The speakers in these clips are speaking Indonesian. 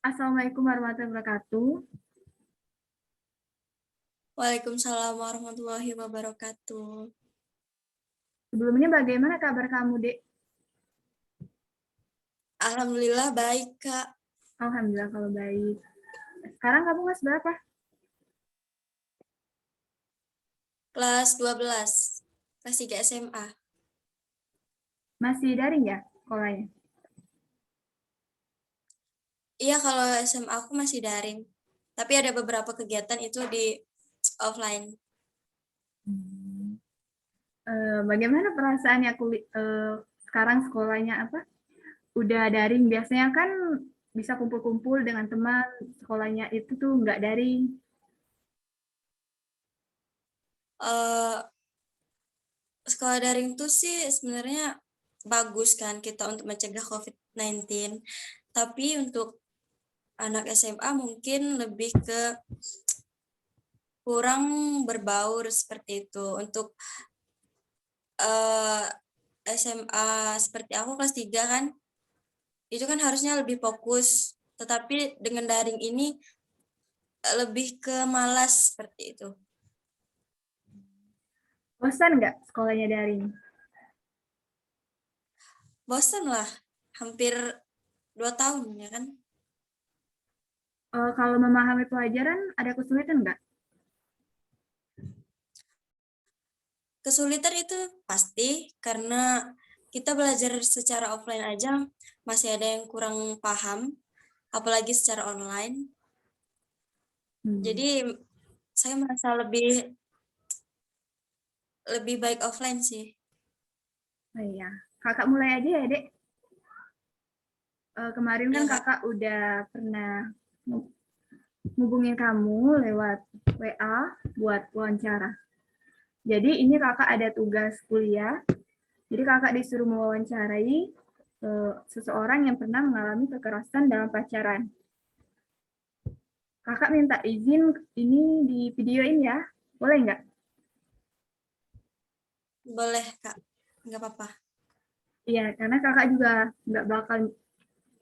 Assalamualaikum warahmatullahi wabarakatuh. Waalaikumsalam warahmatullahi wabarakatuh. Sebelumnya bagaimana kabar kamu, Dek? Alhamdulillah baik, Kak. Alhamdulillah kalau baik. Sekarang kamu kelas berapa? Kelas 12, kelas 3 SMA. Masih daring ya sekolahnya? Iya, kalau SMA aku masih daring. Tapi ada beberapa kegiatan itu di offline. Bagaimana perasaannya sekarang sekolahnya apa? Udah daring. Biasanya kan bisa kumpul-kumpul dengan teman. Sekolahnya itu tuh nggak daring. Eh, Sekolah daring tuh sih sebenarnya bagus kan kita untuk mencegah COVID-19. Tapi untuk anak SMA mungkin lebih ke kurang berbaur seperti itu. Untuk eh, SMA seperti aku kelas 3 kan, itu kan harusnya lebih fokus, tetapi dengan daring ini lebih ke malas seperti itu. Bosan nggak sekolahnya daring? Bosan lah, hampir 2 tahun ya kan. Kalau memahami pelajaran ada kesulitan nggak? Kesulitan itu pasti karena kita belajar secara offline aja masih ada yang kurang paham, apalagi secara online. Hmm. Jadi saya merasa lebih lebih baik offline sih. Oh iya. Kakak mulai aja ya, Dek. Kemarin kan Iya, Kak. kakak udah pernah hubungin kamu lewat WA buat wawancara. Jadi ini kakak ada tugas kuliah. Jadi kakak disuruh mewawancarai seseorang yang pernah mengalami kekerasan dalam pacaran. Kakak minta izin ini di videoin ya, boleh nggak? Boleh, Kak. Nggak apa-apa. Iya, karena kakak juga nggak bakal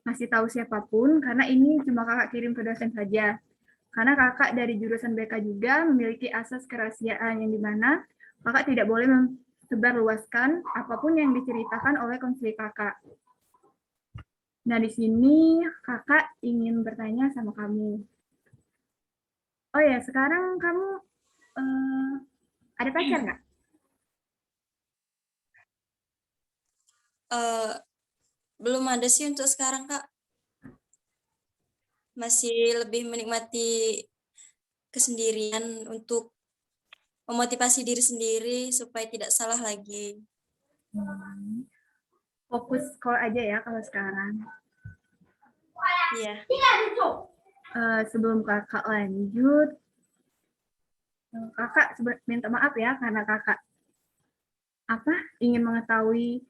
ngasih tahu siapapun, karena ini cuma kakak kirim ke dosen saja. Karena kakak dari jurusan BK juga memiliki asas kerahasiaan yang dimana kakak tidak boleh menyebarluaskan apapun yang diceritakan oleh konseling kakak. Nah, di sini kakak ingin bertanya sama kamu. Oh ya, sekarang kamu eh, ada pacar nggak? Eh, Belum ada sih untuk sekarang, Kak. Masih lebih menikmati kesendirian untuk memotivasi diri sendiri supaya tidak salah lagi. Fokus sekolah aja ya kalau sekarang. Iya. Sebelum kakak lanjut, kakak minta maaf ya karena kakak apa ingin mengetahui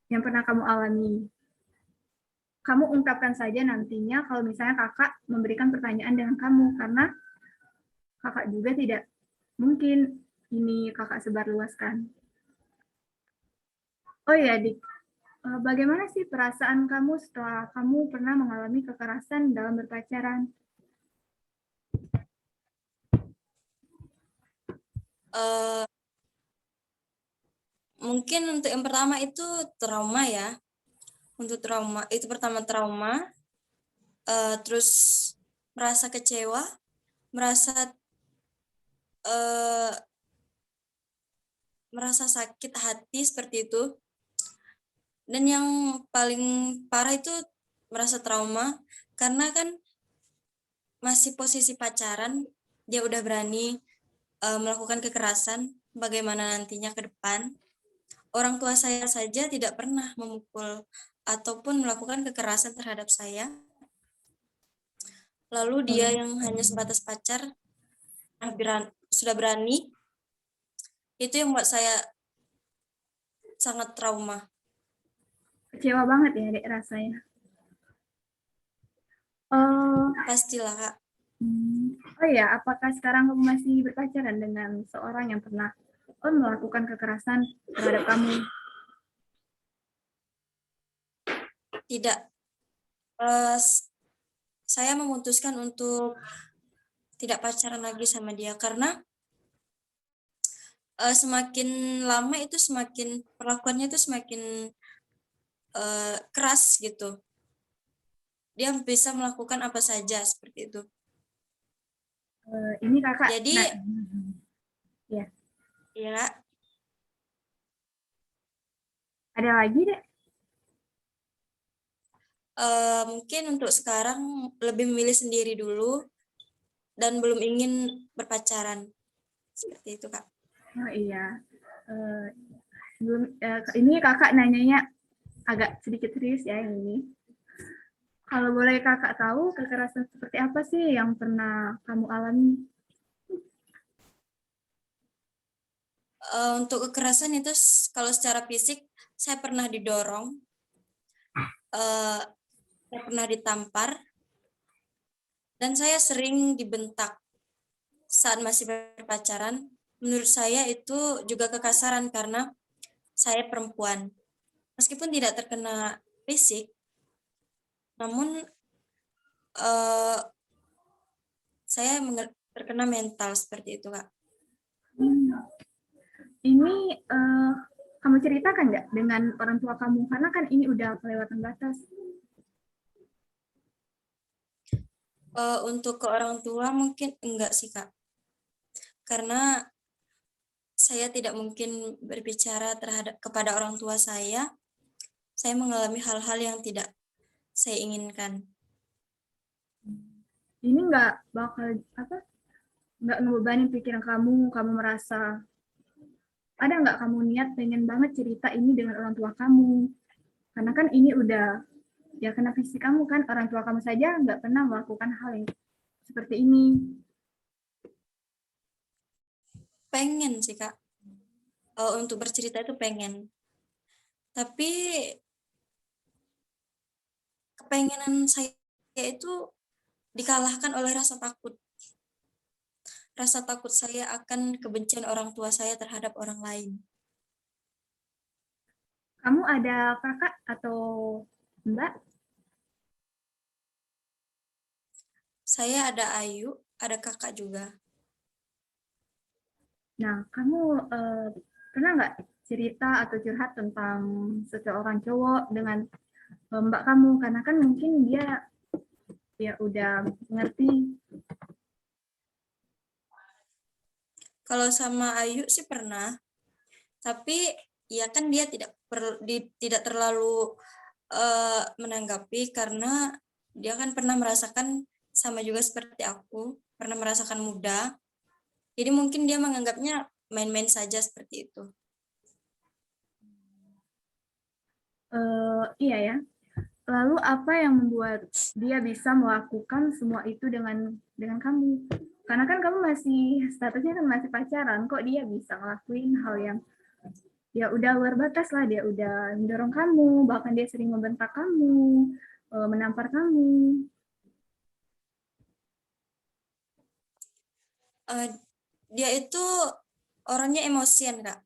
yang pernah kamu alami. Kamu ungkapkan saja nantinya kalau misalnya kakak memberikan pertanyaan dengan kamu karena kakak juga tidak mungkin ini kakak sebarluaskan. Oh ya, Dik, bagaimana sih perasaan kamu setelah kamu pernah mengalami kekerasan dalam berpacaran? Eh, Mungkin untuk yang pertama itu trauma ya. Untuk trauma itu pertama trauma, terus merasa kecewa, merasa eh, merasa sakit hati seperti itu. Dan yang paling parah itu merasa trauma karena kan masih posisi pacaran, dia udah berani melakukan kekerasan, bagaimana nantinya ke depan. Orang tua saya saja tidak pernah memukul ataupun melakukan kekerasan terhadap saya. Lalu dia yang hanya sebatas pacar sudah berani, itu yang membuat saya sangat trauma. Kecewa banget ya, Dek, rasanya. Oh, Pastilah, Kak. oh ya, apakah sekarang kamu masih berpacaran dengan seorang yang pernah melakukan kekerasan terhadap kamu? Tidak. saya memutuskan untuk tidak pacaran lagi sama dia karena semakin lama itu semakin perlakuannya itu semakin keras gitu. Dia bisa melakukan apa saja seperti itu. Ini kakak, Jadi nah, ya, ya ada lagi deh. mungkin untuk sekarang lebih memilih sendiri dulu dan belum ingin berpacaran. Seperti itu, Kak. Oh iya, Eh, ini kakak nanyanya agak sedikit serius ya yang ini. Kalau boleh kakak tahu kekerasan seperti apa sih yang pernah kamu alami? Untuk kekerasan itu kalau secara fisik saya pernah didorong, saya pernah ditampar, dan saya sering dibentak saat masih berpacaran. Menurut saya itu juga kekasaran karena saya perempuan. Meskipun tidak terkena fisik, namun uh, saya terkena mental seperti itu, Kak. Ini kamu ceritakan nggak dengan orang tua kamu? Karena kan ini udah kelewatan batas. Untuk ke orang tua mungkin enggak sih, Kak. Karena saya tidak mungkin berbicara kepada orang tua saya mengalami hal-hal yang tidak saya inginkan. Ini nggak bakal apa? Nggak ngebebanin pikiran kamu merasa ada nggak kamu niat pengen banget cerita ini dengan orang tua kamu? Karena kan ini udah ya kena fisik kamu kan, orang tua kamu saja nggak pernah melakukan hal yang seperti ini. Pengen sih, Kak. Untuk bercerita itu pengen. Tapi kepengenan saya itu dikalahkan oleh rasa takut. Rasa takut saya akan kebencian orang tua saya terhadap orang lain. Kamu ada kakak atau mbak? Saya ada Ayu, ada kakak juga. Nah, kamu pernah nggak cerita atau curhat tentang seseorang cowok dengan mbak kamu? Karena kan mungkin dia ya udah ngerti. Kalau sama Ayu sih pernah, tapi ya kan dia tidak terlalu menanggapi karena dia kan pernah merasakan sama juga seperti aku, pernah merasakan muda. Jadi mungkin dia menganggapnya main-main saja seperti itu. Iya ya. Lalu apa yang membuat dia bisa melakukan semua itu dengan kamu? Karena kan kamu masih statusnya kan masih pacaran, kok dia bisa ngelakuin hal yang ya udah luar batas lah, dia udah mendorong kamu, bahkan dia sering membentak kamu, menampar kamu. Uh, dia itu orangnya emosian, Kak.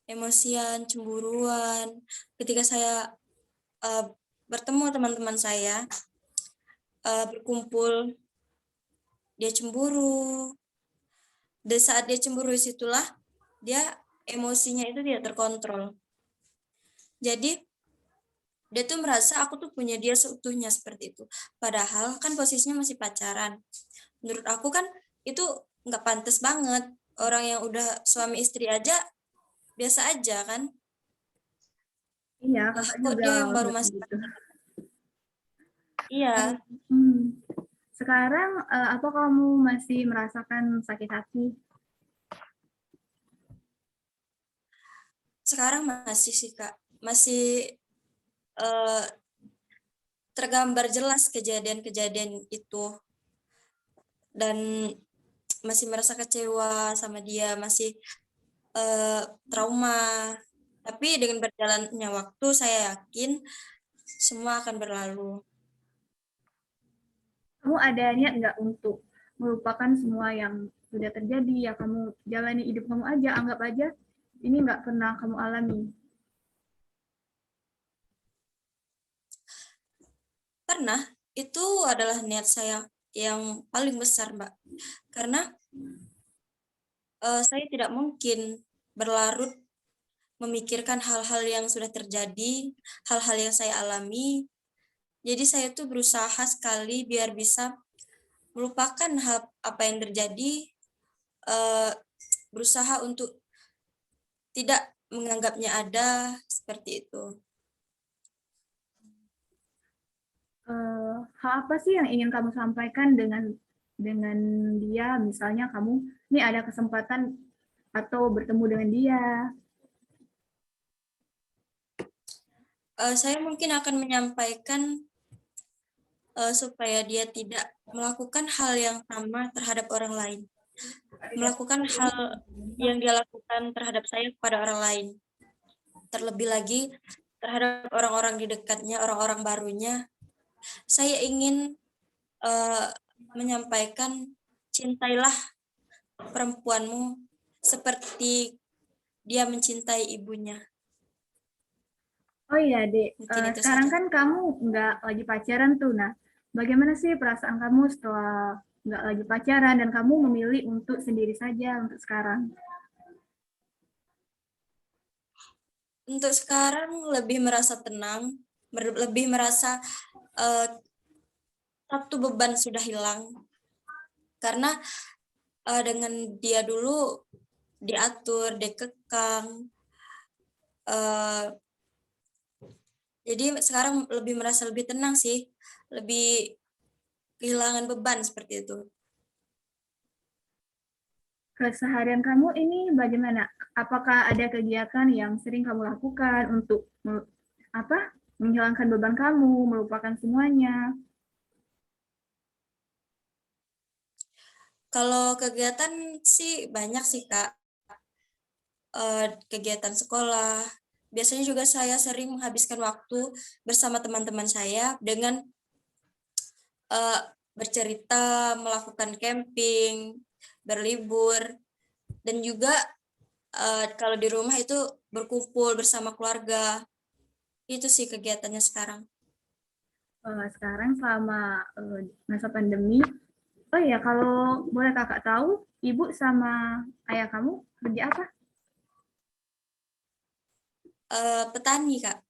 Emosian, cemburuan. Ketika saya uh, bertemu teman-teman saya, berkumpul, dia cemburu. Dan saat dia cemburu situlah dia emosinya itu tidak terkontrol. Jadi dia tuh merasa aku tuh punya dia seutuhnya seperti itu. Padahal kan posisinya masih pacaran. Menurut aku kan itu nggak pantas banget. Orang yang udah suami istri aja biasa aja kan. Iya, Lah kakak kok juga dia yang baru udah masih gitu. pacaran. Iya, Hmm. Sekarang apa kamu masih merasakan sakit hati? sekarang masih sih, Kak. Masih eh, tergambar jelas kejadian-kejadian itu dan masih merasa kecewa sama dia, masih trauma. Tapi dengan berjalannya waktu, saya yakin semua akan berlalu. Kamu ada niat nggak untuk melupakan semua yang sudah terjadi, ya kamu jalani hidup kamu aja, anggap aja ini nggak pernah kamu alami. Pernah, itu adalah niat saya yang paling besar, Mbak. Karena saya tidak mungkin berlarut memikirkan hal-hal yang sudah terjadi, hal-hal yang saya alami. Jadi saya tuh berusaha sekali biar bisa melupakan apa yang terjadi, berusaha untuk tidak menganggapnya ada, seperti itu. Hal apa sih yang ingin kamu sampaikan dengan dia? Misalnya kamu ini ada kesempatan atau bertemu dengan dia. Saya mungkin akan menyampaikan supaya dia tidak melakukan hal yang sama terhadap orang lain. Melakukan hal yang dia lakukan terhadap saya kepada orang lain. Terlebih lagi terhadap orang-orang di dekatnya, orang-orang barunya. Saya ingin menyampaikan, cintailah perempuanmu seperti dia mencintai ibunya. Oh iya, Dek. Mungkin itu Sekarang saja. kan kamu nggak lagi pacaran tuh. Nah, bagaimana sih perasaan kamu setelah nggak lagi pacaran dan kamu memilih untuk sendiri saja untuk sekarang? Untuk sekarang lebih merasa tenang, lebih merasa satu beban sudah hilang. Karena dengan dia dulu diatur, dikekang. Jadi sekarang lebih merasa lebih tenang sih, lebih kehilangan beban seperti itu. Keseharian kamu ini bagaimana? Apakah ada kegiatan yang sering kamu lakukan untuk apa? Menghilangkan beban kamu, melupakan semuanya? Kalau kegiatan sih banyak sih Kak, kegiatan sekolah. Biasanya juga saya sering menghabiskan waktu bersama teman-teman saya dengan bercerita, melakukan camping, berlibur, dan juga kalau di rumah itu berkumpul bersama keluarga. Itu sih kegiatannya sekarang. Sekarang selama masa pandemi, oh iya kalau boleh kakak tahu, ibu sama ayah kamu kerja apa? Petani Kak.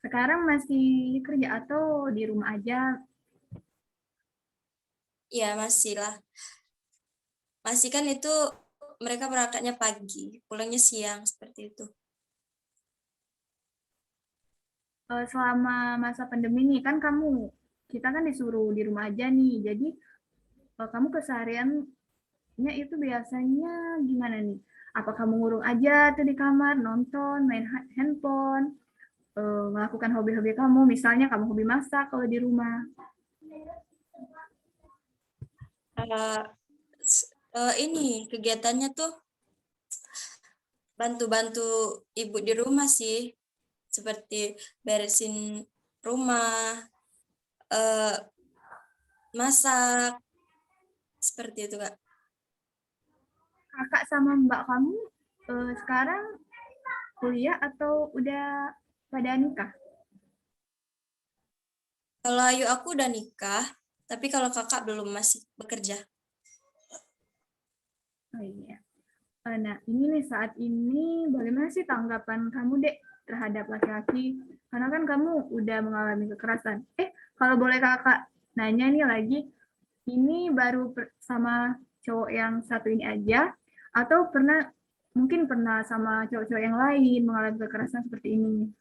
Sekarang masih kerja atau di rumah aja? Ya masih lah. Masih kan itu mereka berangkatnya pagi, pulangnya siang seperti itu. Selama masa pandemi nih kan kita kan disuruh di rumah aja nih, jadi kamu kesehariannya itu biasanya gimana nih? Apa kamu ngurung aja tuh di kamar, nonton, main handphone, melakukan hobi-hobi kamu, misalnya kamu hobi masak kalau di rumah. Uh, ini kegiatannya tuh bantu-bantu ibu di rumah sih, seperti beresin rumah, uh, masak, seperti itu Kak. Kakak sama mbak kamu sekarang kuliah atau udah pada nikah? Kalau Ayu aku udah nikah, tapi kalau kakak belum, masih bekerja. Oh iya. Nah, ini nih saat ini bagaimana sih tanggapan kamu, Dek, terhadap laki-laki? Karena kan kamu udah mengalami kekerasan. Kalau boleh kakak nanya nih lagi, ini baru sama cowok yang satu ini aja, atau mungkin pernah sama cowok-cowok yang lain mengalami kekerasan seperti ini?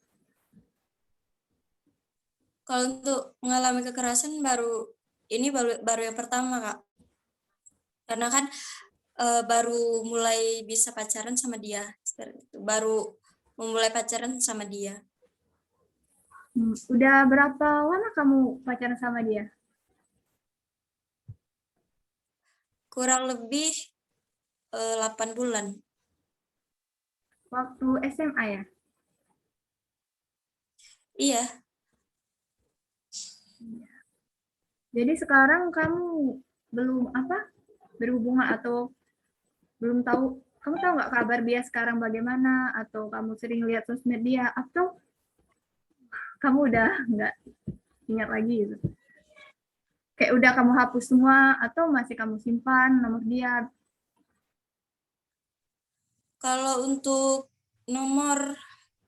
Kalau untuk mengalami kekerasan baru yang pertama Kak. Karena kan baru mulai bisa pacaran sama dia, seperti itu. Baru memulai pacaran sama dia. Udah berapa lama kamu pacaran sama dia? Kurang lebih 8 bulan. Waktu SMA ya? Iya, Jadi sekarang kamu belum berhubungan atau belum tahu, kamu tahu nggak kabar dia sekarang bagaimana, atau kamu sering lihat sosmed dia, atau kamu udah nggak ingat lagi gitu? Kayak udah kamu hapus semua atau masih kamu simpan nomor dia? Kalau untuk nomor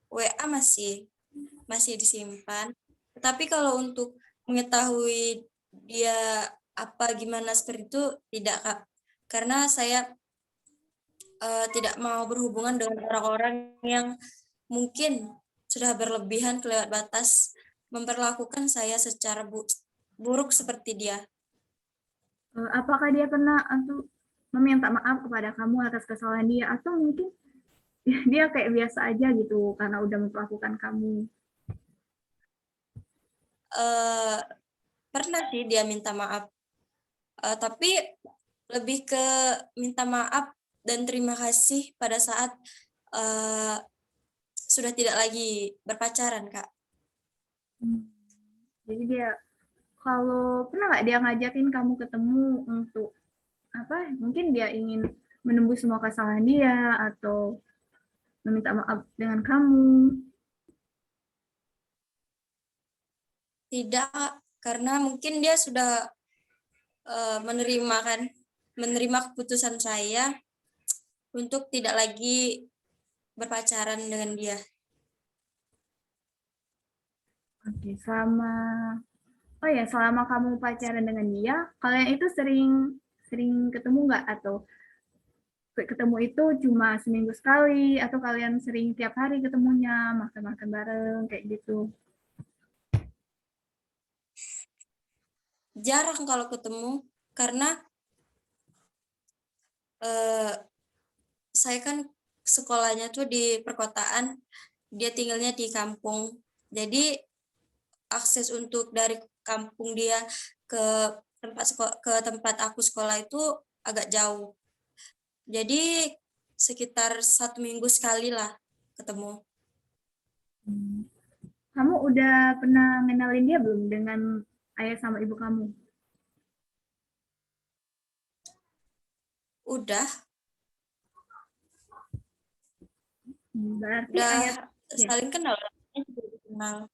WA masih disimpan. Tapi kalau untuk mengetahui dia apa gimana seperti itu tidak, Kak. Karena saya tidak mau berhubungan dengan orang-orang yang mungkin sudah berlebihan kelewat batas memperlakukan saya secara buruk seperti dia. Apakah dia pernah untuk meminta maaf kepada kamu atas kesalahan dia atau mungkin dia kayak biasa aja gitu karena udah memperlakukan kamu? Uh, Pernah sih dia minta maaf, tapi lebih ke minta maaf dan terima kasih pada saat uh, sudah tidak lagi berpacaran, Kak. Jadi dia kalau pernah nggak dia ngajakin kamu ketemu untuk apa? Mungkin dia ingin menembus semua kesalahan dia atau meminta maaf dengan kamu. Tidak, karena mungkin dia sudah menerima keputusan saya untuk tidak lagi berpacaran dengan dia. Oke, selama kamu pacaran dengan dia, kalian itu sering sering ketemu nggak atau ketemu itu cuma seminggu sekali atau kalian sering tiap hari ketemunya makan-makan bareng kayak gitu? Jarang kalau ketemu karena eh, saya kan sekolahnya tuh di perkotaan, dia tinggalnya di kampung. Jadi akses untuk dari kampung dia ke tempat aku sekolah itu agak jauh. Jadi sekitar 1 minggu sekali lah ketemu. Kamu udah pernah ngenalin dia belum dengan ayah sama ibu kamu? Udah, Berarti udah ayah ya. saling kenal, kenal.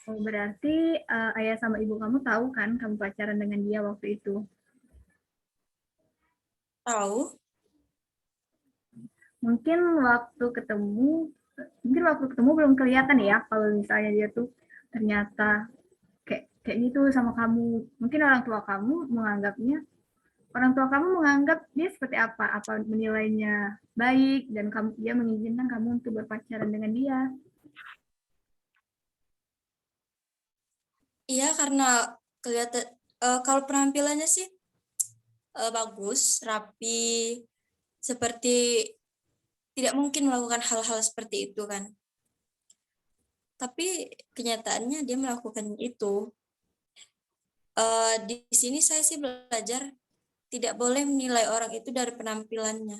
Berarti ayah sama ibu kamu tahu kan kamu pacaran dengan dia waktu itu? Tahu. Mungkin waktu ketemu, mungkin waktu ketemu belum kelihatan ya kalau misalnya dia tuh ternyata kayak kayak gitu sama kamu. Mungkin orang tua kamu menganggap dia seperti apa? Apa menilainya baik dan dia mengizinkan kamu untuk berpacaran dengan dia? Iya, karena kelihatan kalau penampilannya sih bagus, rapi, seperti tidak mungkin melakukan hal-hal seperti itu kan. Tapi kenyataannya dia melakukan itu. Di sini saya sih belajar tidak boleh menilai orang itu dari penampilannya.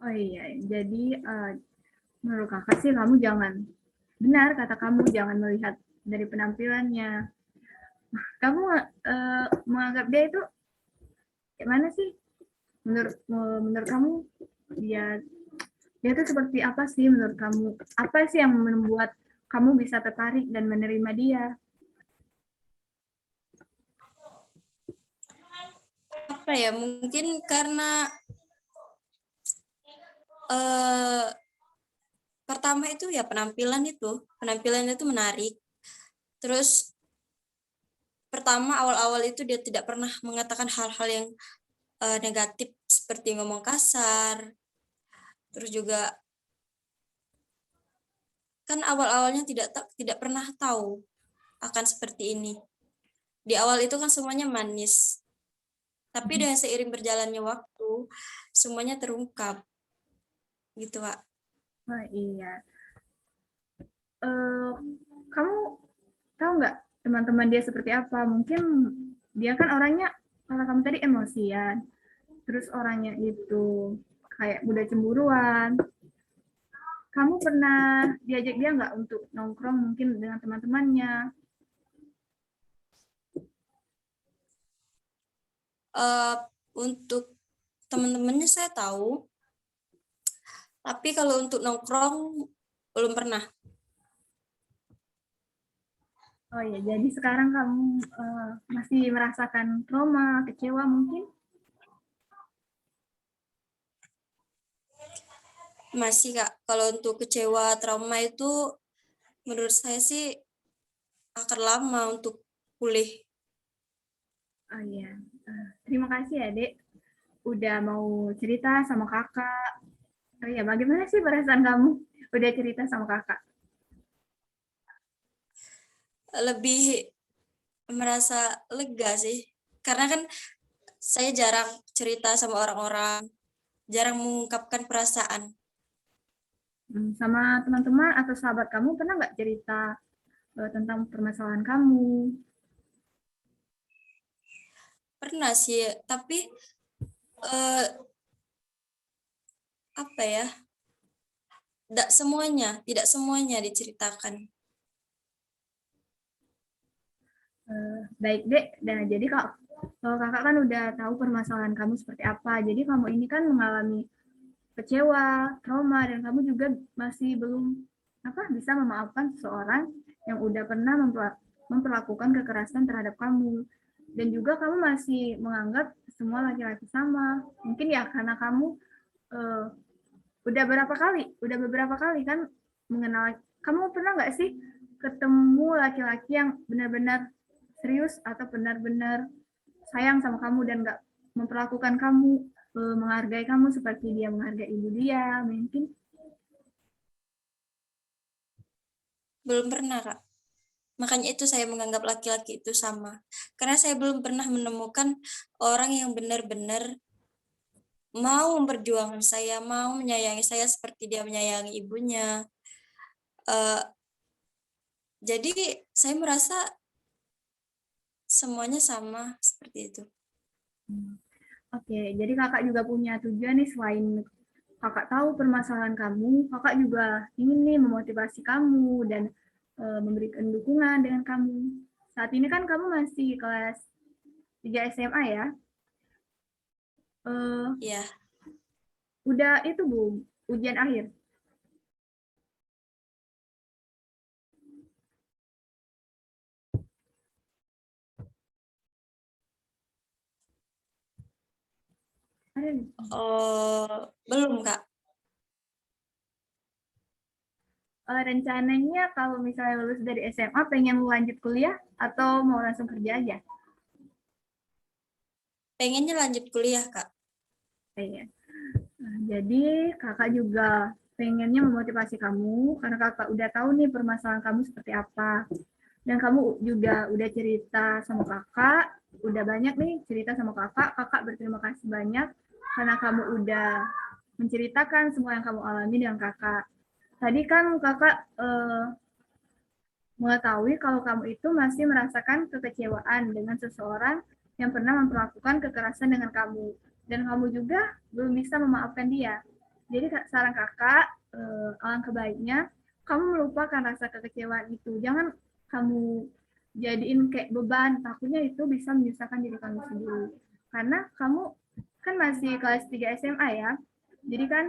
Oh iya, jadi menurut kakak sih kamu jangan benar kata kamu jangan melihat dari penampilannya. Kamu menganggap dia itu gimana sih? Menurut kamu dia dia itu seperti apa sih menurut kamu? Apa sih yang membuat kamu bisa tertarik dan menerima dia? Apa ya? Mungkin karena eh, pertama itu ya penampilannya itu menarik. Terus pertama awal-awal itu dia tidak pernah mengatakan hal-hal yang negatif seperti ngomong kasar. Terus juga kan awal-awalnya tidak pernah tahu akan seperti ini. Di awal itu kan semuanya manis. Tapi dengan seiring berjalannya waktu, semuanya terungkap. Gitu, Kak. Oh iya. Eh, kamu tahu nggak teman-teman dia seperti apa? Mungkin dia kan orangnya, kalau kamu tadi emosian, terus orangnya itu kayak mudah cemburuan. Kamu pernah diajak dia nggak untuk nongkrong mungkin dengan teman-temannya? Uh, untuk teman-temannya saya tahu, Tapi kalau untuk nongkrong belum pernah. Oh ya, jadi sekarang kamu masih merasakan trauma, kecewa mungkin? Masih Kak, kalau untuk kecewa, trauma itu menurut saya sih akan lama untuk pulih. Oh iya, terima kasih ya Dek, udah mau cerita sama kakak. Oh iya, bagaimana sih perasaan kamu udah cerita sama kakak? Lebih merasa lega sih. Karena kan saya jarang cerita sama orang-orang, jarang mengungkapkan perasaan. Sama teman-teman atau sahabat kamu pernah nggak cerita tentang permasalahan kamu? Pernah sih, tapi eh, apa ya? Tidak semuanya diceritakan. Baik Dek, dan jadi kalau kakak kan udah tahu permasalahan kamu seperti apa, jadi kamu ini kan mengalami kecewa, trauma, dan kamu juga masih belum bisa memaafkan seseorang yang udah pernah memperlakukan kekerasan terhadap kamu. Dan juga kamu masih menganggap semua laki-laki sama. Mungkin ya karena kamu eh, udah beberapa kali kan mengenal. Kamu pernah nggak sih ketemu laki-laki yang benar-benar serius atau benar-benar sayang sama kamu dan nggak memperlakukan kamu, menghargai kamu seperti dia menghargai ibu dia, mungkin? Belum pernah, Kak. Makanya itu saya menganggap laki-laki itu sama. Karena saya belum pernah menemukan orang yang benar-benar mau memperjuangkan saya, mau menyayangi saya seperti dia menyayangi ibunya. Uh, jadi saya merasa semuanya sama seperti itu. Oke, jadi kakak juga punya tujuan nih, selain kakak tahu permasalahan kamu, kakak juga ingin nih memotivasi kamu dan memberikan dukungan dengan kamu. Saat ini kan kamu masih kelas 3 SMA ya. Eh, Ya, udah itu Bu, ujian akhir. belum Kak. Rencananya kalau misalnya lulus dari SMA pengen lanjut kuliah atau mau langsung kerja aja? Pengennya lanjut kuliah Kak. Iya. Nah, jadi kakak juga pengennya memotivasi kamu karena kakak udah tahu nih permasalahan kamu seperti apa. Dan kamu juga udah cerita sama kakak, udah banyak nih cerita sama kakak. Kakak berterima kasih banyak karena kamu udah menceritakan semua yang kamu alami dengan kakak. Tadi kan kakak mengetahui kalau kamu itu masih merasakan kekecewaan dengan seseorang yang pernah memperlakukan kekerasan dengan kamu. Dan kamu juga belum bisa memaafkan dia. Jadi saran kakak, alangkah baiknya kamu melupakan rasa kekecewaan itu. Jangan kamu jadiin kayak beban, takutnya itu bisa menyusahkan diri kamu sendiri. Karena kamu kan masih kelas 3 SMA ya, jadi kan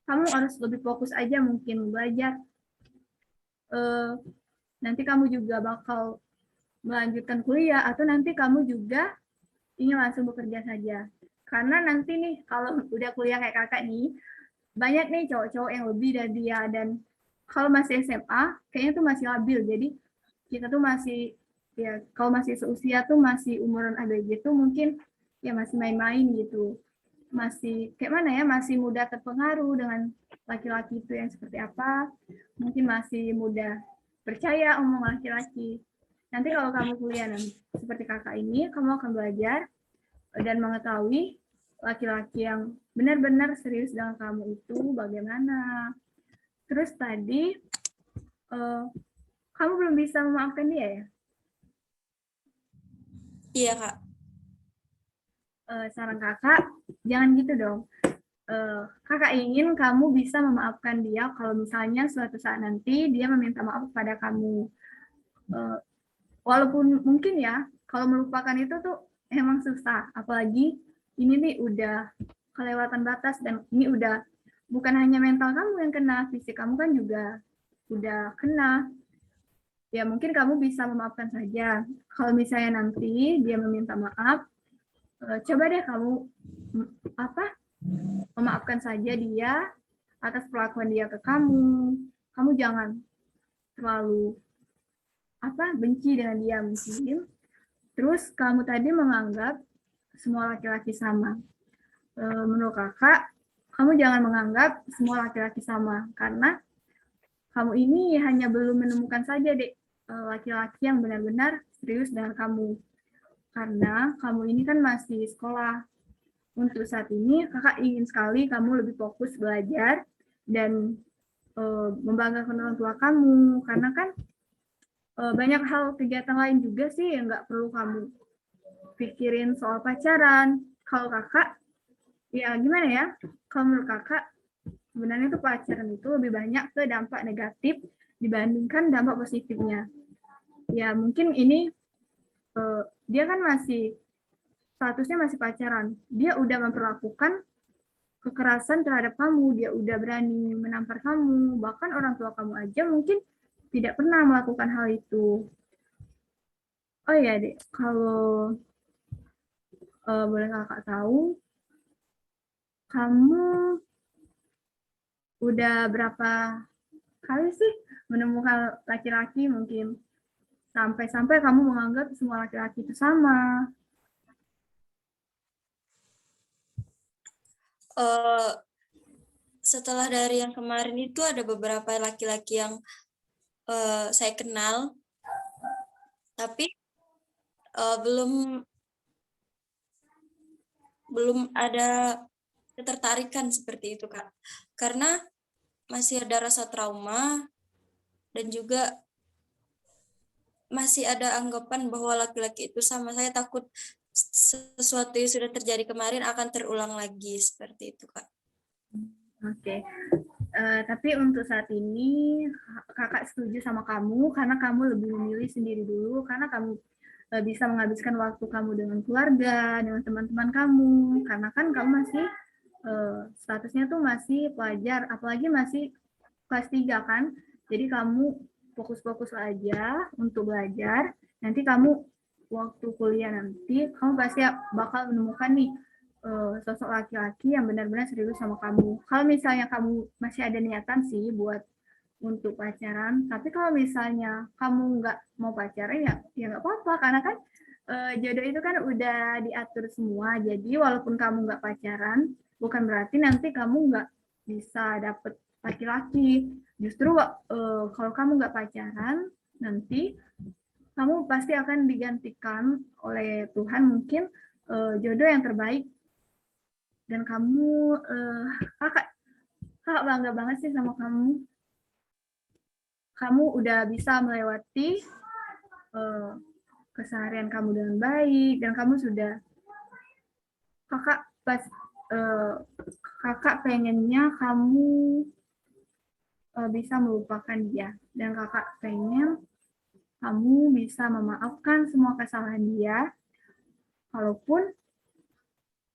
kamu harus lebih fokus aja mungkin belajar. Eh, Nanti kamu juga bakal melanjutkan kuliah atau nanti kamu juga ingin langsung bekerja saja. Karena nanti nih kalau udah kuliah kayak kakak nih, banyak nih cowok-cowok yang lebih dari dia, dan kalau masih SMA kayaknya tuh masih labil. Jadi kita tuh masih, ya kalau masih seusia tuh masih umuran ABG tuh mungkin ya masih main-main gitu. Masih kayak mana ya, masih mudah terpengaruh dengan laki-laki itu yang seperti apa. Mungkin masih mudah percaya omong laki-laki. Nanti kalau kamu kuliah nanti seperti kakak ini, kamu akan belajar dan mengetahui laki-laki yang benar-benar serius dengan kamu itu bagaimana. Terus tadi kamu belum bisa memaafkan dia ya? Iya Kak. Saran kakak, jangan gitu dong. Kakak ingin kamu bisa memaafkan dia kalau misalnya suatu saat nanti dia meminta maaf kepada kamu. Eh, Walaupun mungkin ya, kalau melupakan itu tuh emang susah. Apalagi ini nih udah kelewatan batas dan ini udah bukan hanya mental kamu yang kena, fisik kamu kan juga udah kena. Ya mungkin kamu bisa memaafkan saja. Kalau misalnya nanti dia meminta maaf, coba deh kamu memaafkan saja dia atas perlakuan dia ke kamu. Kamu jangan terlalu benci dengan dia mungkin. Terus kamu tadi menganggap semua laki-laki sama. Menurut kakak, kamu jangan menganggap semua laki-laki sama karena kamu ini hanya belum menemukan saja deh laki-laki yang benar-benar serius dengan kamu. Karena kamu ini kan masih sekolah. Untuk saat ini kakak ingin sekali kamu lebih fokus belajar dan membanggakan orang tua kamu karena kan banyak hal kegiatan lain juga sih yang nggak perlu kamu pikirin soal pacaran. Kalau kakak ya gimana ya, kalau menurut kakak sebenarnya tuh pacaran itu lebih banyak ke dampak negatif dibandingkan dampak positifnya. Ya mungkin ini dia kan masih statusnya masih pacaran, dia udah memperlakukan kekerasan terhadap kamu, dia udah berani menampar kamu, bahkan orang tua kamu aja mungkin tidak pernah melakukan hal itu. Oh ya dek, kalau boleh kakak tahu, kamu udah berapa kali sih menemukan laki-laki mungkin sampai-sampai kamu menganggap semua laki-laki itu sama? Eh, Setelah dari yang kemarin itu ada beberapa laki-laki yang saya kenal, tapi belum ada ketertarikan seperti itu, Kak. Karena masih ada rasa trauma dan juga masih ada anggapan bahwa laki-laki itu sama. Saya takut sesuatu yang sudah terjadi kemarin akan terulang lagi seperti itu, Kak. Oke. Tapi untuk saat ini kakak setuju sama kamu karena kamu lebih memilih sendiri dulu karena kamu bisa menghabiskan waktu kamu dengan keluarga, dengan teman-teman kamu. Karena kan kamu masih statusnya tuh masih pelajar, apalagi masih kelas 3 kan. Jadi kamu fokus-fokus aja untuk belajar. Nanti kamu waktu kuliah nanti kamu pasti bakal menemukan nih sosok laki-laki yang benar-benar serius sama kamu. Kalau misalnya kamu masih ada niatan sih buat untuk pacaran, tapi kalau misalnya kamu nggak mau pacaran ya nggak apa-apa karena kan jodoh itu kan udah diatur semua. Jadi walaupun kamu nggak pacaran, bukan berarti nanti kamu nggak bisa dapet laki-laki. Justru kalau kamu nggak pacaran, nanti kamu pasti akan digantikan oleh Tuhan mungkin jodoh yang terbaik dan kamu kakak kakak bangga banget sih sama kamu. Kamu udah bisa melewati keseharian kamu dengan baik dan kamu sudah kakak pas kakak pengennya kamu bisa melupakan dia dan kakak pengen kamu bisa memaafkan semua kesalahan dia walaupun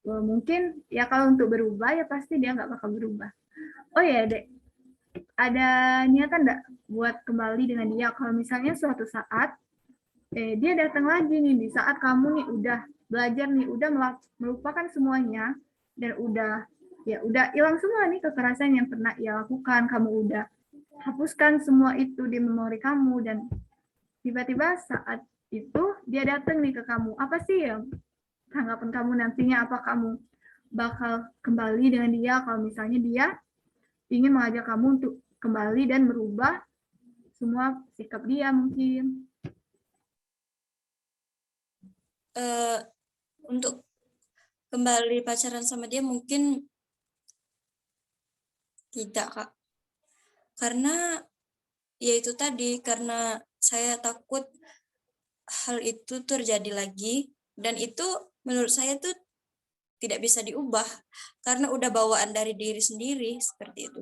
mungkin ya kalau untuk berubah ya pasti dia nggak bakal berubah. Oh ya dek, ada niatan nggak buat kembali dengan dia kalau misalnya suatu saat dia datang lagi nih di saat kamu nih udah belajar nih udah melupakan semuanya dan udah hilang semua nih kekerasan yang pernah ia lakukan, kamu udah hapuskan semua itu di memori kamu dan tiba-tiba saat itu dia datang nih ke kamu, apa sih yang tanggapan kamu nantinya? Apa kamu bakal kembali dengan dia kalau misalnya dia ingin mengajak kamu untuk kembali dan merubah semua sikap dia mungkin? Untuk kembali pacaran sama dia mungkin tidak, Kak. Karena ya itu tadi, karena saya takut hal itu terjadi lagi dan itu menurut saya tuh tidak bisa diubah karena udah bawaan dari diri sendiri seperti itu.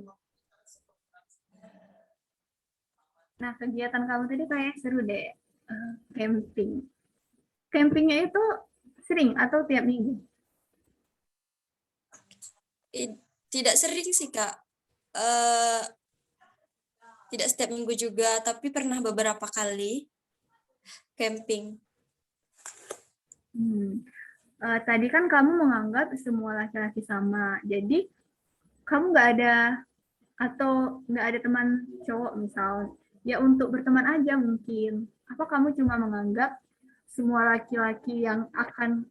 Nah, kegiatan kamu tadi kayak seru deh, camping. Campingnya itu sering atau tiap minggu? Tidak sering sih, Kak. eh, tidak setiap minggu juga, tapi pernah beberapa kali camping. Tadi kan kamu menganggap semua laki-laki sama, jadi kamu nggak ada atau nggak ada teman cowok misal, ya untuk berteman aja mungkin. Apa kamu cuma menganggap semua laki-laki yang akan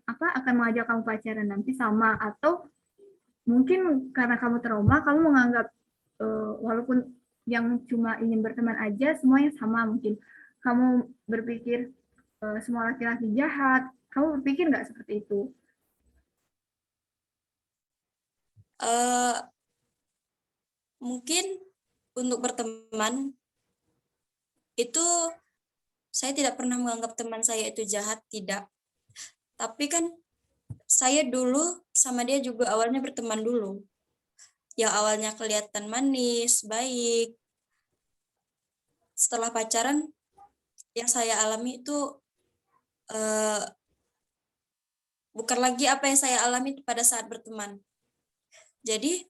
mengajak kamu pacaran nanti sama, atau mungkin karena kamu trauma kamu menganggap walaupun yang cuma ingin berteman aja semuanya sama, mungkin kamu berpikir semua laki-laki jahat, kamu berpikir nggak seperti itu? Eh, Mungkin untuk berteman itu saya tidak pernah menganggap teman saya itu jahat, tidak. Tapi kan saya dulu sama dia juga awalnya berteman dulu. Yang awalnya kelihatan manis, baik. Setelah pacaran, yang saya alami itu bukan lagi apa yang saya alami pada saat berteman. Jadi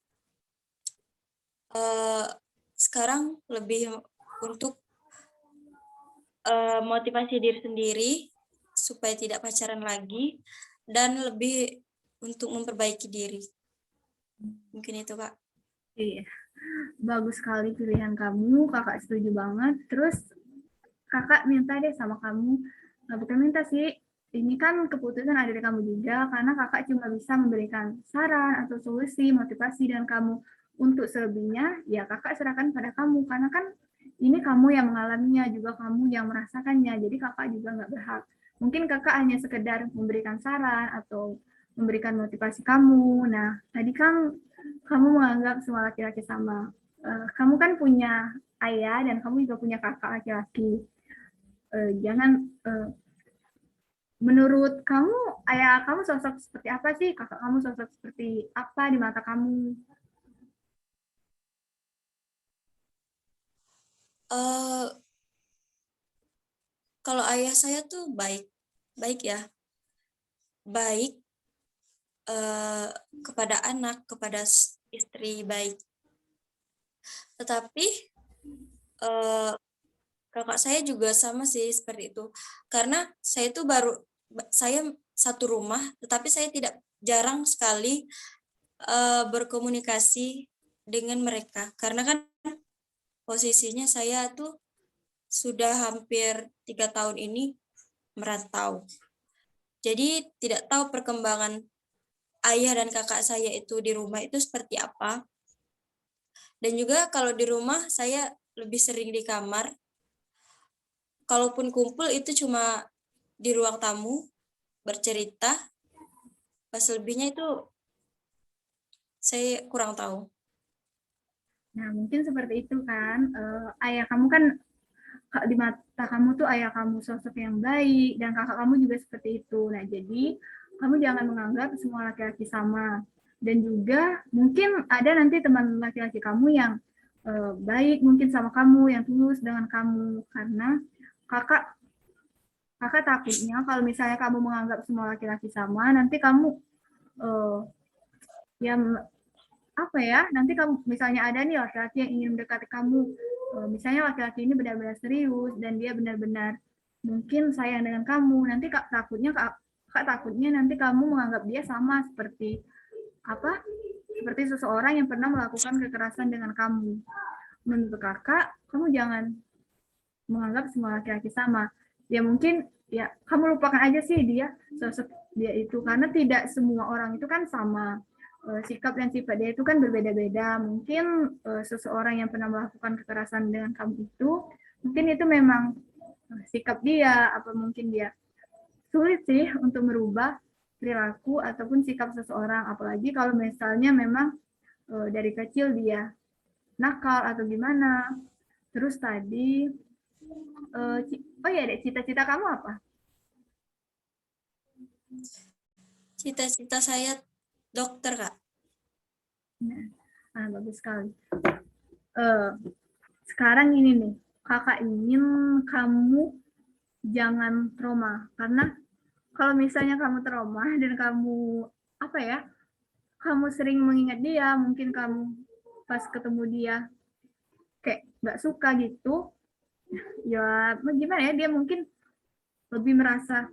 sekarang lebih untuk motivasi diri sendiri supaya tidak pacaran lagi dan lebih untuk memperbaiki diri. Mungkin itu, Kak. Iya, bagus sekali pilihan kamu, kakak setuju banget. Terus kakak minta deh sama kamu, bukan minta sih, ini kan keputusan ada di kamu juga, karena kakak cuma bisa memberikan saran atau solusi, motivasi, dan kamu untuk selebihnya, ya kakak serahkan pada kamu, karena kan ini kamu yang mengalaminya, juga kamu yang merasakannya, jadi kakak juga nggak berhak. Mungkin kakak hanya sekedar memberikan saran atau memberikan motivasi kamu. Nah, tadi kan kamu menganggap semua laki-laki sama. Kamu kan punya ayah dan kamu juga punya kakak laki-laki. Jangan menurut kamu ayah kamu sosok seperti apa sih, kakak kamu sosok seperti apa di mata kamu? Uh, Kalau ayah saya tuh baik, baik ya, baik uh, kepada anak, kepada istri baik. Tetapi uh, kakak saya juga sama sih seperti itu. Karena saya satu rumah, tetapi saya tidak jarang sekali berkomunikasi dengan mereka. Karena kan posisinya saya tuh sudah hampir 3 tahun ini merantau. Jadi tidak tahu perkembangan ayah dan kakak saya itu di rumah itu seperti apa. Dan juga kalau di rumah saya lebih sering di kamar. Kalaupun kumpul itu cuma di ruang tamu bercerita. Pas lebihnya itu saya kurang tahu. Nah, mungkin seperti itu kan. Ayah kamu kan di mata kamu tuh ayah kamu sosok yang baik dan kakak kamu juga seperti itu. Nah, jadi kamu jangan menganggap semua laki-laki sama. Dan juga mungkin ada nanti teman laki-laki kamu yang baik mungkin sama kamu, yang tulus dengan kamu, karena kakak kakak takutnya kalau misalnya kamu menganggap semua laki-laki sama, nanti kamu eh, ya apa ya, nanti kamu misalnya ada nih laki-laki yang ingin mendekati kamu, misalnya laki-laki ini benar-benar serius dan dia benar-benar mungkin sayang dengan kamu, nanti kak takutnya nanti kamu menganggap dia sama seperti apa, seperti seseorang yang pernah melakukan kekerasan dengan kamu. Menurut kakak, kamu jangan menganggap semua laki-laki sama. Ya mungkin ya kamu lupakan aja sih dia, sosok dia itu, karena tidak semua orang itu kan sama. Sikap dan sifat dia itu kan berbeda-beda. Mungkin seseorang yang pernah melakukan kekerasan dengan kamu itu, mungkin itu memang sikap dia, apa mungkin dia sulit sih untuk merubah perilaku ataupun sikap seseorang. Apalagi kalau misalnya memang dari kecil dia nakal atau gimana. Terus tadi, oh ya deh, cita-cita kamu apa? Cita-cita saya dokter, Kak. Nah, bagus sekali. Eh, Sekarang ini nih, kakak ingin kamu jangan trauma, karena kalau misalnya kamu trauma dan kamu apa ya, kamu sering mengingat dia, mungkin kamu pas ketemu dia kayak nggak suka gitu, ya gimana ya, dia mungkin lebih merasa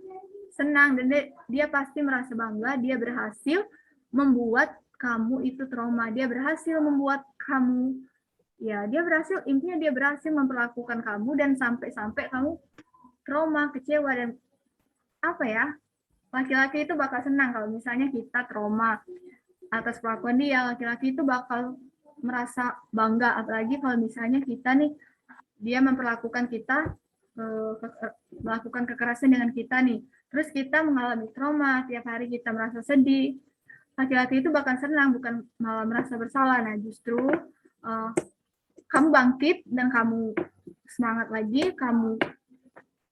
senang dan dia pasti merasa bangga dia berhasil membuat kamu itu trauma, dia berhasil membuat kamu, ya dia berhasil, intinya dia berhasil memperlakukan kamu dan sampai-sampai kamu trauma, kecewa. Dan apa ya, laki-laki itu bakal senang kalau misalnya kita trauma atas perlakuan dia, laki-laki itu bakal merasa bangga, apalagi kalau misalnya kita nih, dia memperlakukan kita, melakukan kekerasan dengan kita nih, terus kita mengalami trauma, tiap hari kita merasa sedih, laki-laki itu bakal senang, bukan malah merasa bersalah. Nah justru kamu bangkit dan kamu semangat lagi, kamu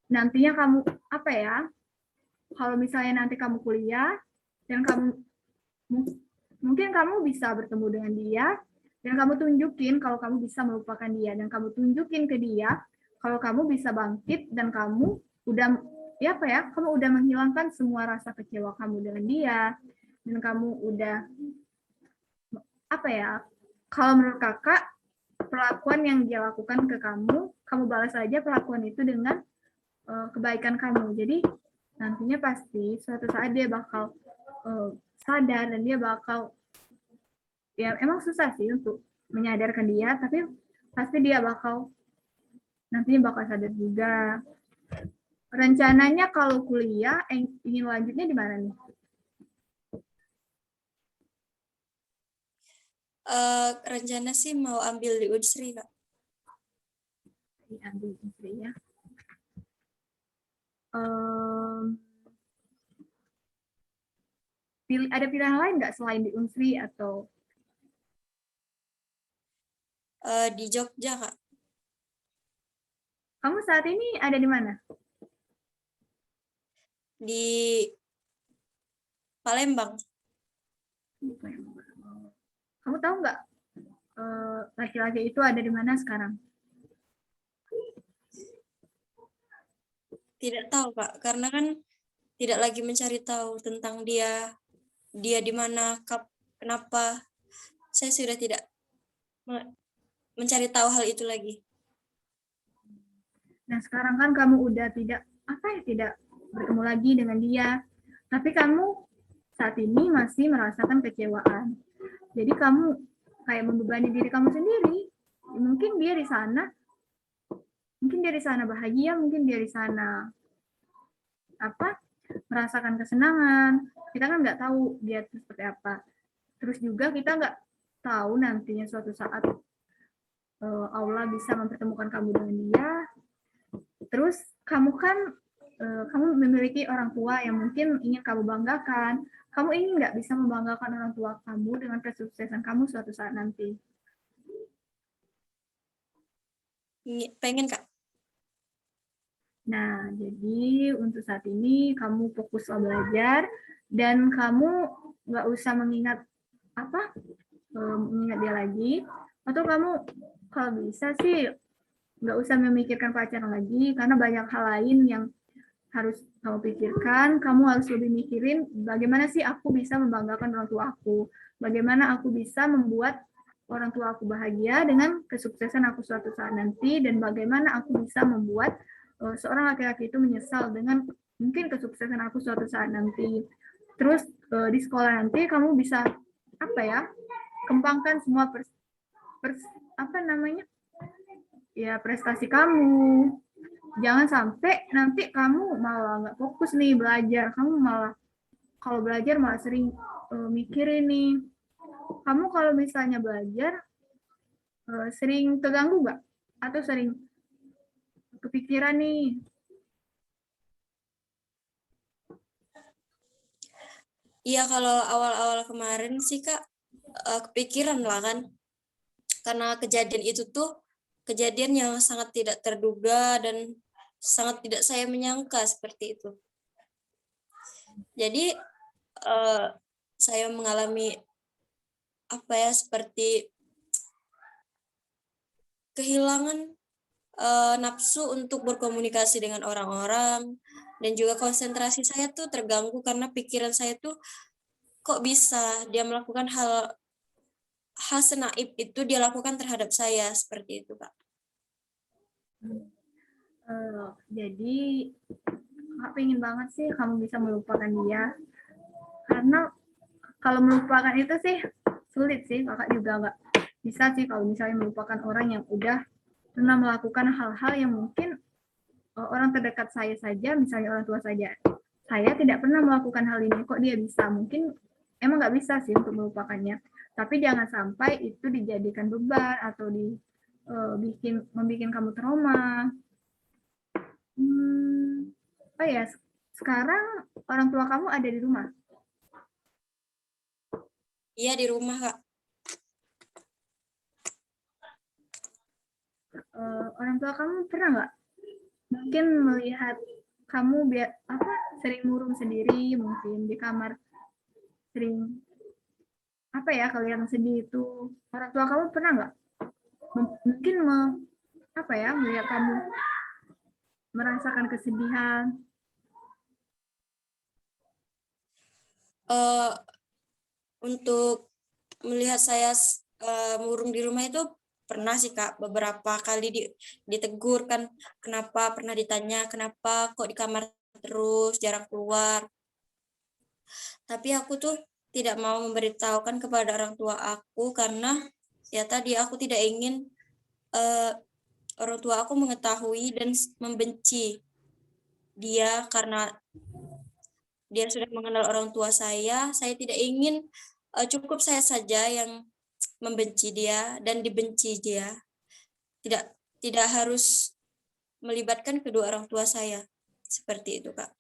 nantinya kamu apa ya, kalau misalnya nanti kamu kuliah dan kamu mungkin kamu bisa bertemu dengan dia dan kamu tunjukin kalau kamu bisa melupakan dia, dan kamu tunjukin ke dia kalau kamu bisa bangkit dan kamu udah ya apa ya, kamu udah menghilangkan semua rasa kecewa kamu dengan dia, dan kamu udah apa ya, kalau menurut kakak perlakuan yang dia lakukan ke kamu balas aja perlakuan itu dengan kebaikan kamu. Jadi nantinya pasti suatu saat dia bakal sadar dan dia bakal, ya emang susah sih untuk menyadarkan dia, tapi pasti dia bakal nantinya bakal sadar juga. Rencananya kalau kuliah ingin lanjutnya di mana nih? Rencana sih mau ambil di Unsri, Kak. Diambil Unsri ya. Ada pilihan lain nggak selain di Unsri atau Di Jogja, Kak. kamu saat ini ada di mana? Di Palembang. Kamu tahu nggak laki-laki itu ada di mana sekarang? Tidak tahu, Kak, karena kan tidak lagi mencari tahu tentang dia di mana, kenapa. Saya sudah tidak mencari tahu hal itu lagi. Nah sekarang kan kamu udah tidak tidak bertemu lagi dengan dia, tapi kamu saat ini masih merasakan kecewaan. Jadi kamu kayak membebani diri kamu sendiri. Mungkin dia di sana bahagia, mungkin dia di sana merasakan kesenangan. Kita kan nggak tahu dia itu seperti apa. Terus juga kita nggak tahu nantinya suatu saat Allah bisa mempertemukan kamu dengan dia. Terus kamu kan kamu memiliki orang tua yang mungkin ingin kamu banggakan. Kamu ingin nggak bisa membanggakan orang tua kamu dengan kesuksesan kamu suatu saat nanti? Pengen, Kak. Nah, jadi untuk saat ini kamu fokuslah belajar dan kamu nggak usah mengingat mengingat dia lagi, atau kamu kalau bisa sih nggak usah memikirkan pacaran lagi, karena banyak hal lain yang harus kamu pikirkan. Kamu harus lebih mikirin bagaimana sih aku bisa membanggakan orang tua aku, bagaimana aku bisa membuat orang tua aku bahagia dengan kesuksesan aku suatu saat nanti, dan bagaimana aku bisa membuat seorang laki-laki itu menyesal dengan mungkin kesuksesan aku suatu saat nanti. Terus di sekolah nanti kamu bisa kembangkan semua prestasi kamu. Jangan sampai nanti kamu malah nggak fokus nih belajar, kamu malah kalau belajar malah sering mikirin nih. Kamu kalau misalnya belajar sering terganggu nggak? Atau sering kepikiran nih? Iya, kalau awal-awal kemarin sih, Kak, kepikiran lah kan. Karena kejadian itu tuh kejadian yang sangat tidak terduga dan sangat tidak saya menyangka seperti itu. Jadi saya mengalami seperti kehilangan nafsu untuk berkomunikasi dengan orang-orang, dan juga konsentrasi saya tuh terganggu karena pikiran saya tuh kok bisa dia melakukan hal senaib itu dia lakukan terhadap saya, seperti itu, Kak. Jadi Kak pengen banget sih kamu bisa melupakan dia, karena kalau melupakan itu sih sulit sih, kakak juga nggak bisa sih kalau misalnya melupakan orang yang udah pernah melakukan hal-hal yang mungkin orang terdekat saya saja, misalnya orang tua saja, saya tidak pernah melakukan hal ini, kok dia bisa? Mungkin emang nggak bisa sih untuk melupakannya, tapi jangan sampai itu dijadikan beban atau membuat kamu trauma. Oh ya, sekarang orang tua kamu ada di rumah? Iya, di rumah, Kak. Orang tua kamu pernah nggak mungkin melihat kamu sering murung sendiri, mungkin di kamar sering kelihatan sedih itu, orang tua kamu pernah nggak mungkin melihat kamu merasakan kesedihan? Untuk melihat saya murung di rumah itu pernah sih, Kak, beberapa kali ditegur kan, kenapa, pernah ditanya kenapa kok di kamar terus, jarang keluar. Tapi aku tuh tidak mau memberitahukan kepada orang tua aku karena ya tadi aku tidak ingin orang tua aku mengetahui dan membenci dia karena dia sudah mengenal orang tua saya tidak ingin cukup saya saja yang membenci dia dan dibenci dia. Tidak harus melibatkan kedua orang tua saya. Seperti itu, Kak.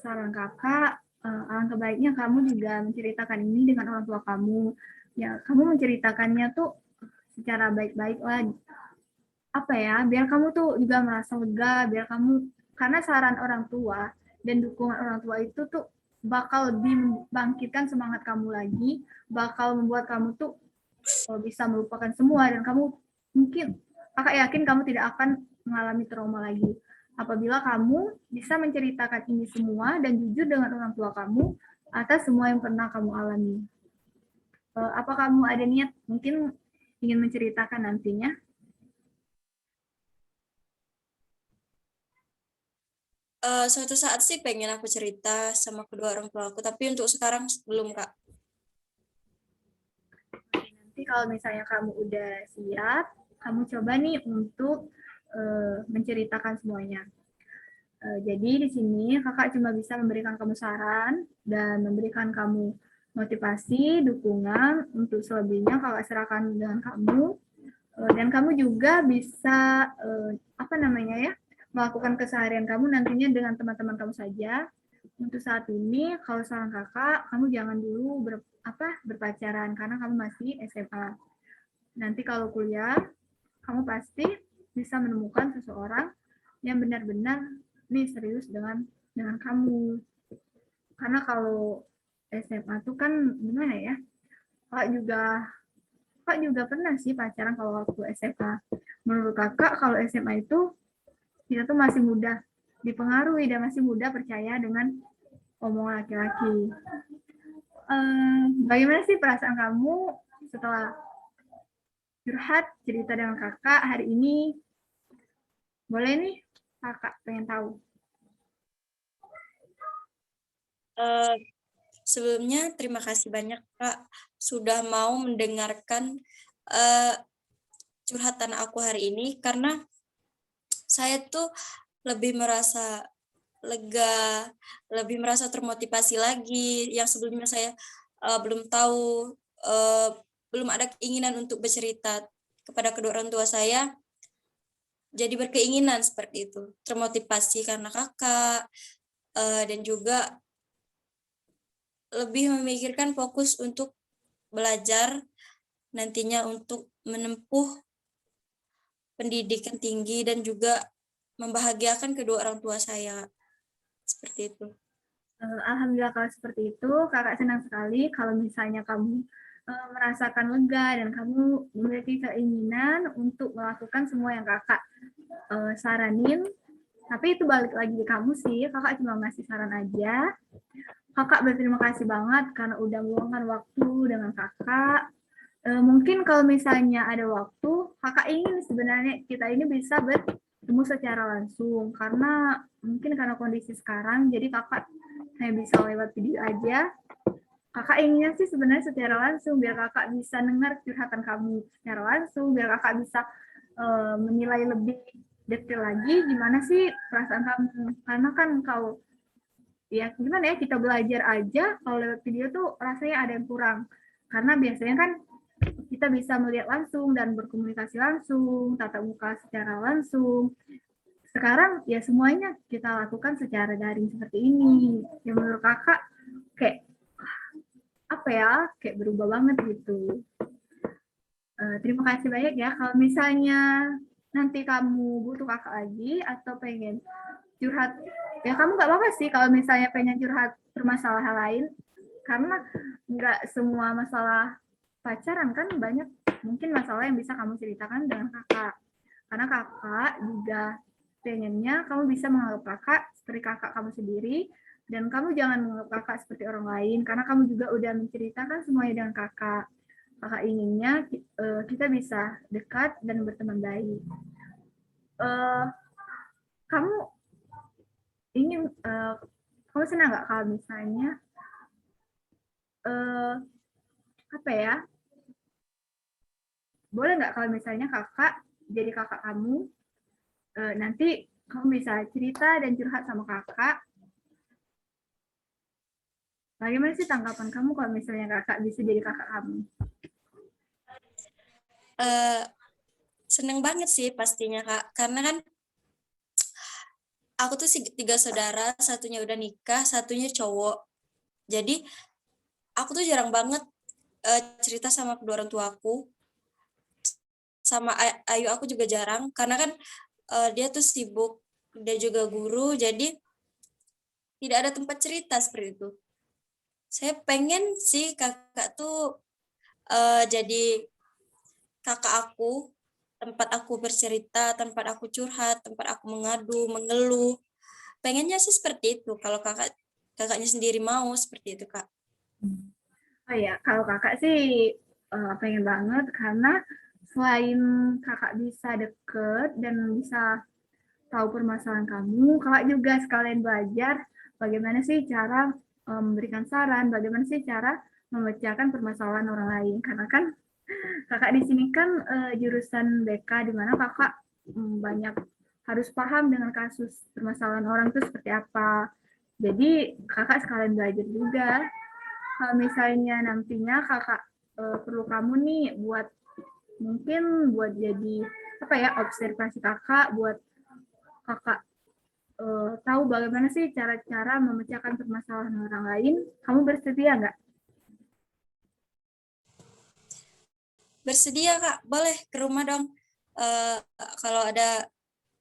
Saran kakak, alangkah baiknya kamu juga menceritakan ini dengan orang tua kamu. Ya, kamu menceritakannya tuh secara baik-baik lah. Biar kamu tuh juga merasa lega, biar kamu, karena saran orang tua dan dukungan orang tua itu tuh bakal lebih membangkitkan semangat kamu lagi, bakal membuat kamu tuh bisa melupakan semua, dan kamu mungkin, kakak yakin kamu tidak akan mengalami trauma lagi apabila kamu bisa menceritakan ini semua dan jujur dengan orang tua kamu atas semua yang pernah kamu alami. Apa kamu ada niat mungkin ingin menceritakan nantinya? Suatu saat sih pengen aku cerita sama kedua orang tua aku, tapi untuk sekarang belum, Kak. Nanti kalau misalnya kamu udah siap, kamu coba nih untuk menceritakan semuanya. Jadi di sini kakak cuma bisa memberikan kamu saran dan memberikan kamu motivasi, dukungan. Untuk selebihnya kakak serahkan dengan kamu. Dan kamu juga bisa melakukan keseharian kamu nantinya dengan teman-teman kamu saja. Untuk saat ini, kalau saran kakak, kamu jangan dulu berpacaran karena kamu masih SMA. Nanti kalau kuliah, kamu pasti bisa menemukan seseorang yang benar-benar nih serius dengan kamu. Karena kalau SMA tuh kan gimana ya? Kak juga pernah sih pacaran kalau waktu SMA. Menurut kakak kalau SMA itu kita tuh masih mudah dipengaruhi dan masih mudah percaya dengan omongan laki-laki. Bagaimana sih perasaan kamu setelah curhat cerita dengan kakak hari ini? Boleh nih, kakak pengen tahu. Sebelumnya terima kasih banyak, Kak, sudah mau mendengarkan curhatan aku hari ini, karena saya tuh lebih merasa lega, lebih merasa termotivasi lagi. Yang sebelumnya saya belum tahu, belum ada keinginan untuk bercerita kepada kedua orang tua saya, jadi berkeinginan seperti itu, termotivasi karena kakak, dan juga lebih memikirkan fokus untuk belajar nantinya untuk menempuh pendidikan tinggi dan juga membahagiakan kedua orang tua saya. Seperti itu. Alhamdulillah kalau seperti itu, kakak senang sekali kalau misalnya kamu merasakan lega dan kamu memiliki keinginan untuk melakukan semua yang kakak saranin. Tapi itu balik lagi ke kamu sih, kakak cuma ngasih saran aja. Kakak berterima kasih banget karena udah meluangkan waktu dengan kakak. Mungkin kalau misalnya ada waktu, kakak ingin sebenarnya kita ini bisa bertemu secara langsung, karena mungkin karena kondisi sekarang, jadi kakak hanya bisa lewat video aja. Kakak inginnya sih sebenarnya secara langsung, biar kakak bisa dengar curhatan kamu secara langsung, biar kakak bisa menilai lebih detail lagi gimana sih perasaan kamu. Karena kan kalau ya gimana ya, kita belajar aja kalau lewat video tuh rasanya ada yang kurang. Karena biasanya kan kita bisa melihat langsung dan berkomunikasi langsung, tatap muka secara langsung. Sekarang ya semuanya kita lakukan secara daring seperti ini. Yang menurut kakak kayak apa ya, kayak berubah banget gitu. Terima kasih banyak ya. Kalau misalnya nanti kamu butuh kakak lagi atau pengen curhat, ya kamu nggak apa-apa sih kalau misalnya pengen curhat permasalahan lain, karena nggak semua masalah pacaran kan banyak mungkin masalah yang bisa kamu ceritakan dengan kakak. Karena kakak juga pengennya kamu bisa menganggap kakak seperti kakak kamu sendiri, dan kamu jangan menganggap kakak seperti orang lain, karena kamu juga udah menceritakan semuanya dengan kakak. Kakak inginnya kita bisa dekat dan berteman baik. Eh, kamu ingin kamu senang nggak kalau misalnya eh, apa ya, boleh nggak kalau misalnya kakak jadi kakak kamu, nanti kamu bisa cerita dan curhat sama kakak. Bagaimana sih tanggapan kamu kalau misalnya kakak bisa jadi kakak kamu? Eh, Seneng banget sih pastinya Kak, karena kan aku tuh 3 saudara, satunya udah nikah, satunya cowok. Jadi aku tuh jarang banget cerita sama kedua orang tua aku, sama Ayu aku juga jarang, karena kan dia tuh sibuk, dia juga guru, jadi tidak ada tempat cerita seperti itu. Saya pengen sih kakak tuh jadi kakak aku, tempat aku bercerita, tempat aku curhat, tempat aku mengadu, mengeluh. Pengennya sih seperti itu, kalau kakaknya sendiri mau seperti itu, Kak. Oh ya, kalau kakak sih pengen banget, karena selain kakak bisa deket dan bisa tahu permasalahan kamu, kakak juga sekalian belajar bagaimana sih cara memberikan saran, bagaimana sih cara memecahkan permasalahan orang lain. Karena kan kakak di sini kan jurusan BK, di mana kakak banyak harus paham dengan kasus permasalahan orang itu seperti apa. Jadi kakak sekalian belajar juga. Kalau misalnya nantinya kakak perlu kamu nih buat mungkin buat jadi apa ya, observasi kakak, buat kakak tahu bagaimana sih cara-cara memecahkan permasalahan orang lain, kamu bersedia nggak? Bersedia, Kak. Boleh ke rumah dong. Eh, Kalau ada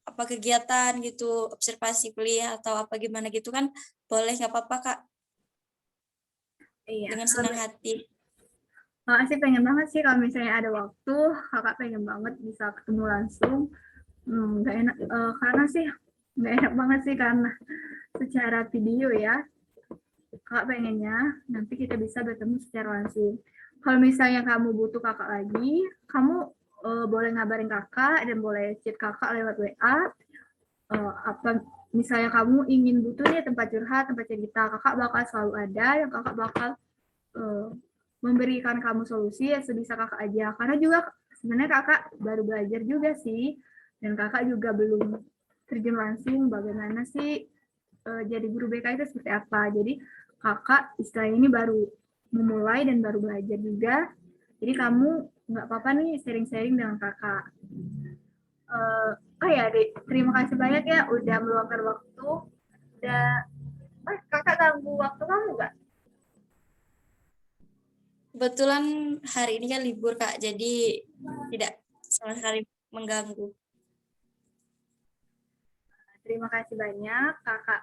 apa kegiatan gitu, observasi kuliah atau apa gimana gitu kan, boleh, nggak apa-apa, Kak. Iya, Dengan senang hati. kakak sih pengen banget sih kalau misalnya ada waktu, kakak pengen banget bisa ketemu langsung. Nggak enak, karena sih nggak enak banget sih karena secara video ya. Kakak pengennya nanti kita bisa bertemu secara langsung. Kalau misalnya kamu butuh kakak lagi, kamu boleh ngabarin kakak dan boleh chat kakak lewat WA. Apa misalnya kamu ingin butuh nih tempat curhat, tempat cerita, kakak bakal selalu ada, yang kakak bakal uh, memberikan kamu solusi ya sebisa kakak aja. Karena juga sebenarnya kakak baru belajar juga sih, dan kakak juga belum terjun langsung bagaimana sih jadi guru BK itu seperti apa. Jadi kakak istilahnya ini baru memulai dan baru belajar juga. Jadi kamu nggak apa-apa nih sharing-sharing dengan kakak. Oh ya, Dek, terima kasih banyak ya udah meluangkan waktu. Udah, kakak ganggu waktu kamu nggak? Kebetulan hari ini kan libur, Kak, jadi tidak sama sekali mengganggu. Terima kasih banyak, kakak.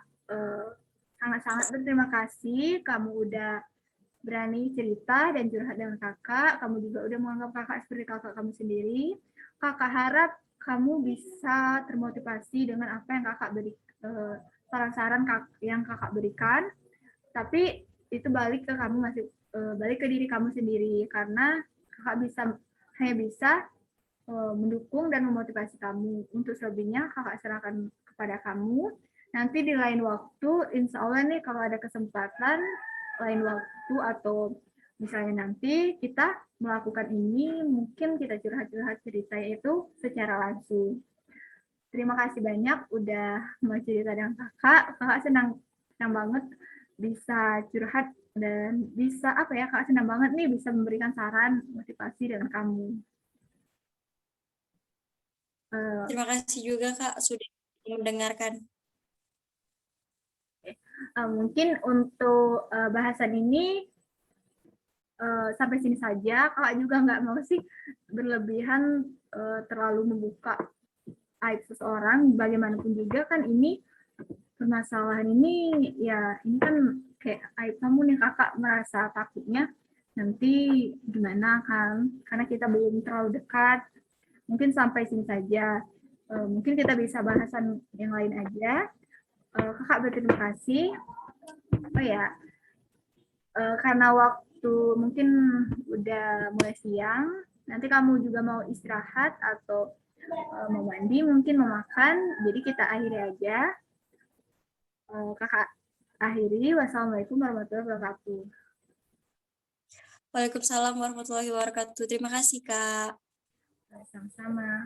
Sangat-sangat berterima kasih kamu udah berani cerita dan curhat dengan kakak. Kamu juga udah menganggap kakak seperti kakak kamu sendiri. Kakak harap kamu bisa termotivasi dengan apa yang kakak beri, saran-saran yang kakak berikan. Tapi itu balik ke kamu, masih balik ke diri kamu sendiri, karena kakak hanya bisa mendukung dan memotivasi kamu. Untuk selebihnya kakak serahkan kepada kamu. Nanti di lain waktu, insya Allah nih kalau ada kesempatan, lain waktu atau misalnya nanti kita melakukan ini, mungkin kita curhat-curhat cerita itu secara langsung. Terima kasih banyak udah mau cerita dengan kakak. Kakak senang banget bisa curhat dan bisa apa ya, kakak senang banget nih bisa memberikan saran motivasi dengan kamu. Terima kasih juga Kak sudah mendengarkan. Mungkin untuk bahasan ini sampai sini saja. Kakak juga nggak mau sih berlebihan terlalu membuka aib seseorang. Bagaimanapun juga kan ini permasalahan ini ya ini kan kayak aib kamu nih, kakak merasa takutnya nanti gimana kan, karena kita belum terlalu dekat. Mungkin sampai sini saja. Mungkin kita bisa bahasan yang lain aja. Kakak berterima kasih. Oh ya, karena waktu mungkin udah mulai siang, nanti kamu juga mau istirahat atau mau mandi, mungkin mau makan, jadi kita akhiri aja. Kakak akhiri, wassalamualaikum warahmatullahi wabarakatuh. Waalaikumsalam warahmatullahi wabarakatuh. Terima kasih Kak. Sama-sama.